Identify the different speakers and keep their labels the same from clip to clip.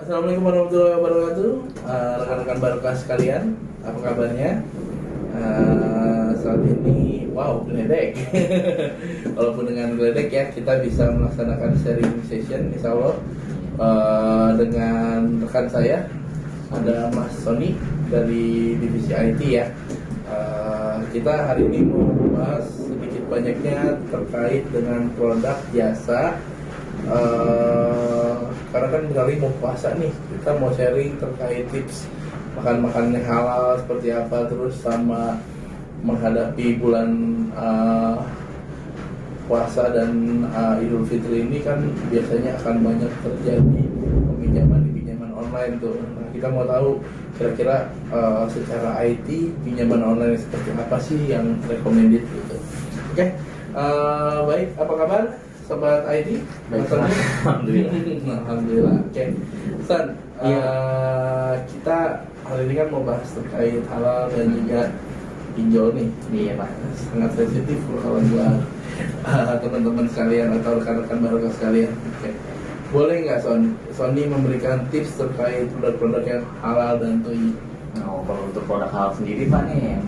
Speaker 1: Assalamualaikum warahmatullahi wabarakatuh. Rekan-rekan barokah sekalian, apa kabarnya? Saat ini, wow, geledek. Walaupun dengan geledek ya, kita bisa melaksanakan sharing session, insya Allah, dengan rekan saya, ada Mas Sony dari divisi IT ya. Kita hari ini mau membahas sedikit banyaknya terkait dengan produk jasa. Karena kan kali mau puasa nih, kita mau sharing terkait tips makan-makan yang halal seperti apa, terus sama menghadapi bulan puasa dan Idul Fitri ini kan biasanya akan banyak terjadi pinjaman online tuh. Nah, kita mau tahu kira-kira secara IT pinjaman online seperti apa sih yang recommended gitu. Oke, baik, apa kabar Sobat IT?
Speaker 2: Baik, alhamdulillah.
Speaker 1: Alhamdulillah. Oke, San, kita hari ini kan mau bahas terkait halal dan juga pinjol nih.
Speaker 2: Iya Pak.
Speaker 1: Sangat sensitif kalau buat teman-teman sekalian atau rekan-rekan barokah sekalian. Oke, boleh nggak Sony memberikan tips terkait produk-produk yang halal dan thayyib?
Speaker 2: Nah, kalau untuk produk halal sendiri Pak nih,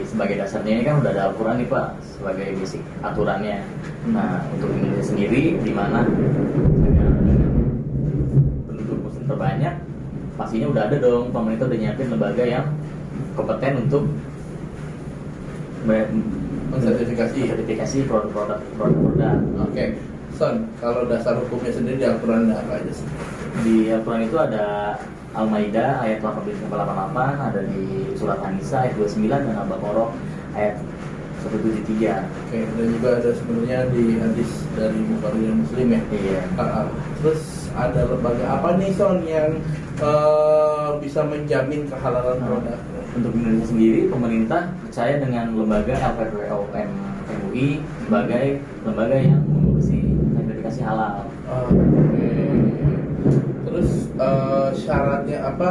Speaker 2: sebagai dasarnya ini kan udah ada Al-Quran nih Pak, sebagai basic aturannya. Nah, untuk Indonesia sendiri, di mana penduduk muslim terbanyak, pastinya udah ada dong, pemerintah udah nyiapin lembaga yang kompeten untuk sertifikasi produk-produk.
Speaker 1: Oke, Son, kalau dasar hukumnya sendiri di Al-Quran ada apa aja sih?
Speaker 2: Di Al-Quran itu ada Al-Maidah ayat 88, ada di surat An-Nisa ayat 29 dan Al-Baqarah ayat 173.
Speaker 1: Oke, dan juga ada sebenarnya di hadis dari Bukhari dan Muslim ya.
Speaker 2: Iya.
Speaker 1: Terus ada lembaga apa nih Son yang bisa menjamin kehalalan produk?
Speaker 2: Untuk Indonesia sendiri, pemerintah percaya dengan lembaga LPPOM MUI sebagai lembaga yang mengurusi sertifikasi halal.
Speaker 1: Oke. Terus syaratnya apa?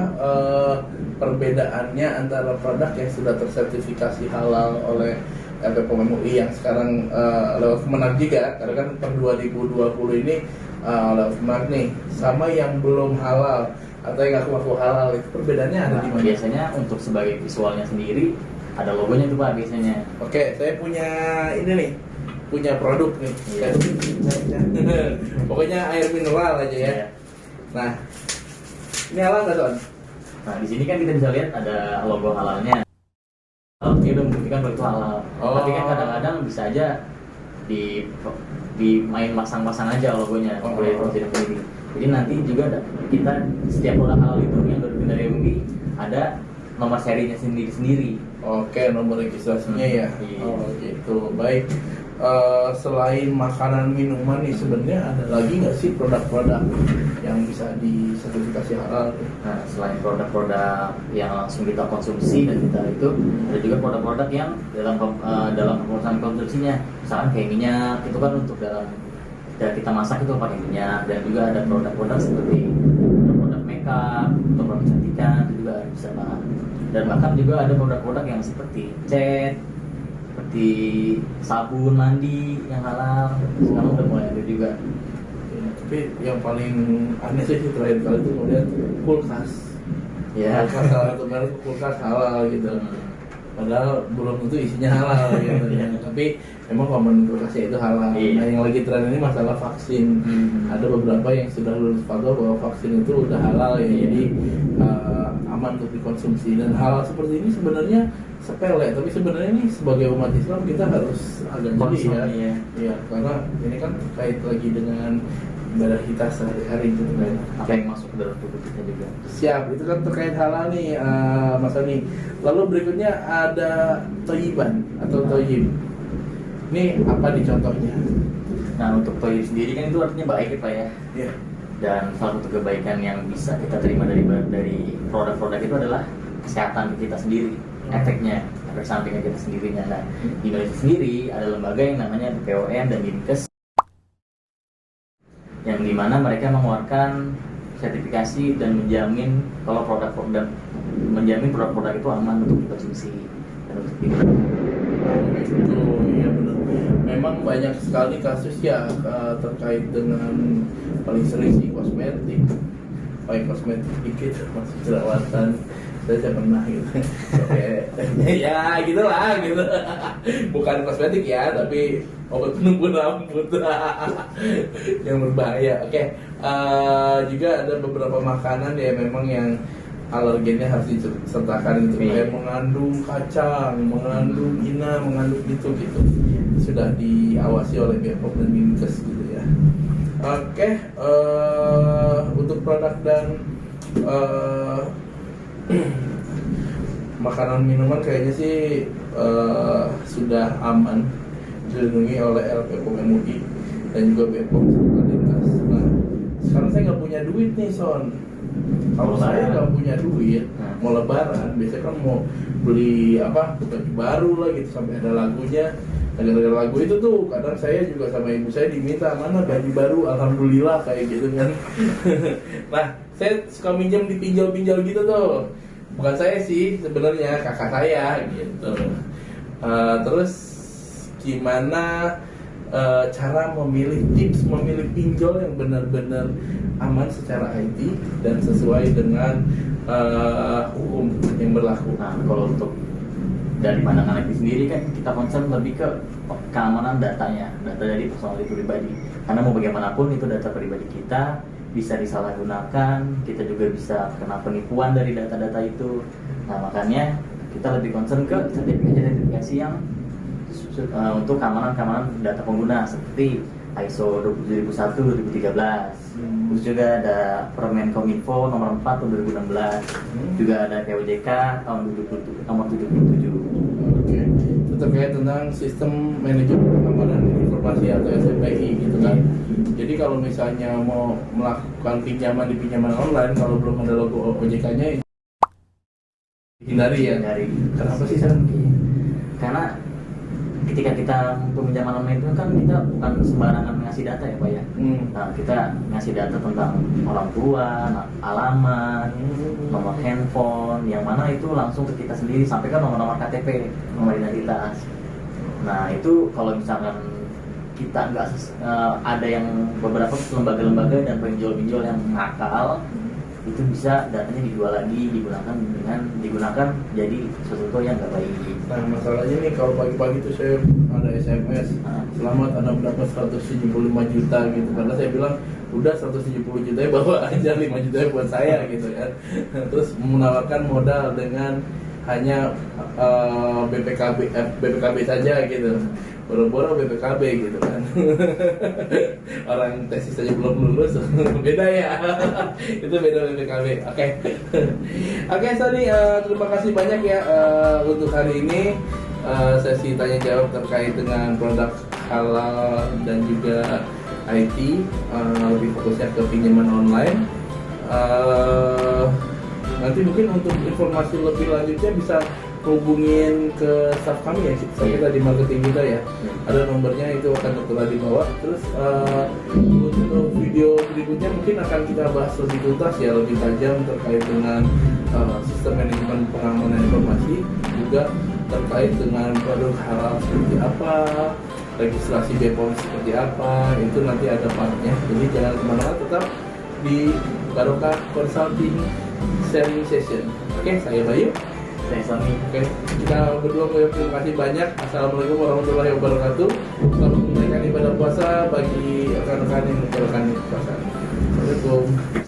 Speaker 1: Perbedaannya antara produk yang sudah tersertifikasi halal oleh LPPOM MUI yang sekarang lewat Kemenag juga, karena kan per 2020 ini lewat Kemenag nih, sama yang belum halal atau yang ngaku-ngaku halal, itu perbedaannya ada di mana?
Speaker 2: Biasanya untuk sebagai visualnya sendiri ada logonya tuh Pak biasanya.
Speaker 1: Oke, saya punya ini nih, punya produk nih.
Speaker 2: Iya.
Speaker 1: Pokoknya air mineral aja ya.
Speaker 2: Iya.
Speaker 1: Nah, ini halal nggak Son?
Speaker 2: Nah, di sini kan kita bisa lihat ada logo halalnya. Dia udah membuktikan bahwa itu halal. Tapi kan kadang-kadang bisa aja di main pasang-pasang aja logonya oleh produsen sendiri. Jadi nanti juga kita setiap produk halal itu yang dari MUI ada nomor serinya sendiri-sendiri.
Speaker 1: Oke, nomor registrasinya ya.
Speaker 2: Iya.
Speaker 1: Oh gitu, baik. Selain makanan minuman nih sebenarnya ada lagi nggak sih produk-produk yang bisa disertifikasi halal?
Speaker 2: Nah, selain produk-produk yang langsung kita konsumsi dan kita itu ada juga produk-produk yang dalam pengurusan konsumsinya, misalkan kayak minyak itu kan untuk dalam kita masak itu pakai minyak, dan juga ada produk-produk seperti produk makeup, untuk produk kecantikan itu juga bisa Pak. Dan bahkan juga ada produk-produk yang seperti cat, seperti sabun mandi yang halal, sekarang udah mulai ada juga.
Speaker 1: Ya, tapi yang paling aneh sih terakhir kali itu ngeliat kulkas.
Speaker 2: Ya.
Speaker 1: Kulkas salah satu merek kulkas halal gitu. Padahal belum tentu isinya halal gitu ya. Tapi memang komponen kulkasnya itu halal.
Speaker 2: Iya.
Speaker 1: Nah, yang lagi tren ini masalah vaksin. Ada beberapa yang sudah lulus fatwa bahwa vaksin itu udah halal ya. Jadi aman untuk dikonsumsi, dan hal seperti ini sebenarnya sepele, tapi sebenarnya ini sebagai umat Islam kita harus agak jeli ya. Iya, karena ini kan terkait lagi dengan ibadah kita sehari-hari gitu kan.
Speaker 2: Apa yang masuk ke dalam tubuh kita juga.
Speaker 1: Siap, itu kan terkait halal nih Mas Ani. Lalu berikutnya ada thayyiban atau thayyib. Ini apa nih contohnya?
Speaker 2: Nah, untuk thayyib sendiri kan itu artinya baik ya Pak ya.
Speaker 1: Iya.
Speaker 2: Dan salah satu kebaikan yang bisa kita terima dari produk-produk itu adalah kesehatan kita sendiri, efek sampingnya kita sendirinya. Nah, di Indonesia sendiri ada lembaga yang namanya BPOM dan Dinkes, yang dimana mereka mengeluarkan sertifikasi dan menjamin kalau produk-produk itu aman untuk dikonsumsi dan untuk diminum.
Speaker 1: Itu iya benar. Memang banyak sekali kasus ya terkait dengan paling sering sih kosmetik. pakai kosmetik dikit masuk jerawatan, saya pernah gitu. Oke, ya gitulah gitu. Bukan kosmetik ya, tapi obat penumbuh rambut yang berbahaya. Oke, juga ada beberapa makanan ya memang yang alergennya harus disertakan gitu, kayak mengandung kacang, mengandung ina, mengandung gitu. Sudah diawasi oleh BPOM dan Dinkes gitu ya. Oke, untuk produk dan makanan minuman kayaknya sih sudah aman, dilindungi oleh LPPOM MUI dan juga BPOM serta Dinkes. Nah, sekarang saya nggak punya duit nih Son. Kalau saya nggak punya duit, mau lebaran, biasanya kan mau beli baju baru lah gitu, sampai ada lagunya. Gara-gara lagu itu tuh, kadang saya juga sama ibu saya diminta, mana baju baru, alhamdulillah kayak gitu kan. Nah, saya suka minjem di pinjol-pinjol gitu tuh. Bukan saya sih, sebenarnya kakak saya gitu. Terus gimana cara tips memilih pinjol yang benar-benar aman secara IT dan sesuai dengan hukum yang berlaku.
Speaker 2: Nah, kalau untuk dari pandangan IT sendiri kan kita concern lebih ke keamanan datanya, data dari personal pribadi. Karena mau bagaimanapun itu data pribadi kita bisa disalahgunakan, kita juga bisa kena penipuan dari data-data itu. Nah, makanya kita lebih concern ke sertifikasi yang untuk keamanan data pengguna seperti ISO 27001 2013. Terus juga ada Permenkominfo nomor 4 tahun 2016. Juga ada POJK tahun 2007 nomor 77.
Speaker 1: Oke. Itu terkait tentang sistem manajemen pengamanan informasi atau SMPI gitu kan. Jadi kalau misalnya mau melakukan pinjaman di pinjaman online, kalau belum ada logo OJK-nya hindari ya. Kenapa sih San?
Speaker 2: Karena ketika kita pinjaman online itu kan kita bukan sembarangan ngasih data ya Pak ya. Nah, kita ngasih data tentang orang tua, alamat, nomor handphone, yang mana itu langsung ke kita sendiri, sampai kan nomor KTP, nomor identitas. Nah, itu kalau misalkan kita nggak ada yang beberapa lembaga-lembaga dan pinjol-pinjol yang nakal, itu bisa datanya dijual lagi, digunakan jadi sesuatu yang nggak baik.
Speaker 1: Nah, masalahnya nih kalau pagi-pagi tuh saya ada SMS, selamat Anda mendapat 175 juta gitu. Karena saya bilang udah 170 juta bawa aja, 5 juta buat saya gitu kan. Terus menawarkan modal dengan hanya BPKB saja gitu. Boro-boro BPKB gitu kan. Orang tesis saja belum lulus. Beda ya. Itu beda BPKB. Oke, Sony, terima kasih banyak ya untuk hari ini sesi tanya jawab terkait dengan produk halal dan juga IT, lebih fokusnya ke pinjaman online. Nanti mungkin untuk informasi lebih lanjutnya bisa hubungin ke staff kami ya, staff kita di marketing kita ya. Ada nomornya, itu akan tertera di bawah. Terus untuk video berikutnya mungkin akan kita bahas lebih tuntas ya, lebih tajam terkait dengan sistem manajemen pengamanan informasi, juga terkait dengan produk halal seperti apa, registrasi BPOM seperti apa, itu nanti ada partnya. Jadi jangan kemana-mana, tetap di Barokah Consulting Sharing Session. Oke, saya Bayu.
Speaker 2: Saya Sony.
Speaker 1: Oke, kita berdua terima kasih banyak. Assalamualaikum warahmatullahi wabarakatuh. Selamat menunaikan ibadah puasa bagi rekan-rekan yang menjalankan puasa. Assalamualaikum.